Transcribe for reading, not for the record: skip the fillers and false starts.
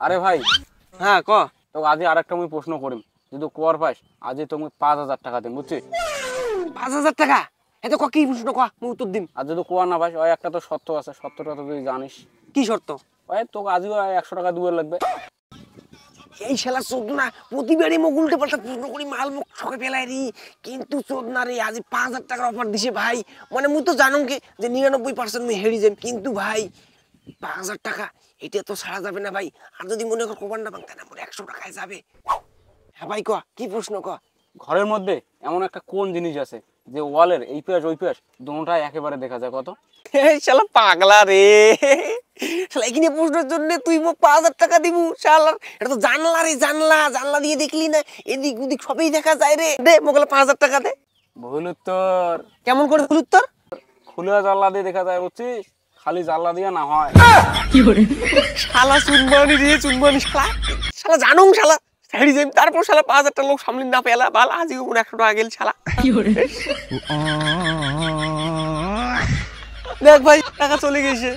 আরে ভাই, হ্যাঁ ক। তোকে আজ আর একটা মুই প্রশ্ন করিম, যদি কোয়ার পাস আজ তুমি 5,000 টাকা দিন, বুঝছিস? 5,000 টাকা? এত ক, কি প্রশ্ন ক, আমি উত্তর দিম। আর যদি কোয়া না পাস, ওই একটা তো শর্ত আছে, শর্তটা তো তুই জানিস। কি শর্ত? ওই তোকে আজও 100 টাকা দুয়ার লাগবে। এই শালা চোদ না, প্রতিবারই মুখ উল্টে পাল্টা প্রশ্ন করি, মাল মুখ ছকে ফেলাই রি, কিন্তু চোদ না রে, আজ 5,000 টাকার অফার দিছে ভাই। মানে মুই তো জানুম কি যে 99% মুই হেরি যাম, কিন্তু ভাই 5,000 টাকা এটা তো ছাড়া যাবে না ভাই। আর যদি মনে কর কোবান না ভাঙতে না, মোর 100 টাকায় যাবে। হ্যাঁ ভাই ক, কি প্রশ্ন ক। ঘরের মধ্যে এমন একটা কোন জিনিস আছে যে ওয়ালের এই পাশ ওই পাশ দুটোটাই একেবারে দেখা যায়, কত? এই শালা পাগলা রে, শালা এখানে প্রশ্নের জন্য তুই মোক 5,000 টাকা দিবু? শালা এটা তো জানলা রে, জানলা, জানলা দিয়ে দেখলি না এদিক ওদিক সবই দেখা যায় রে। দে মোগলে 5,000 টাকা দে। ভুল উত্তর। কেমন করে ভুল উত্তর? খোলা জানলা দিয়ে দেখা যায়, বুঝছিস? খালি জানলা দিয়ে না হয়। শালা চুনবানি রে, চুনবানি শালা, শালা জানুম শালা হেরি যাই, তারপর শালা 5,000 টাকা লোক সামনে না পেলা বাল, আজকে মোর 100 টাকা গেল শালা। দেখ ভাই টাকা চলে গেছে।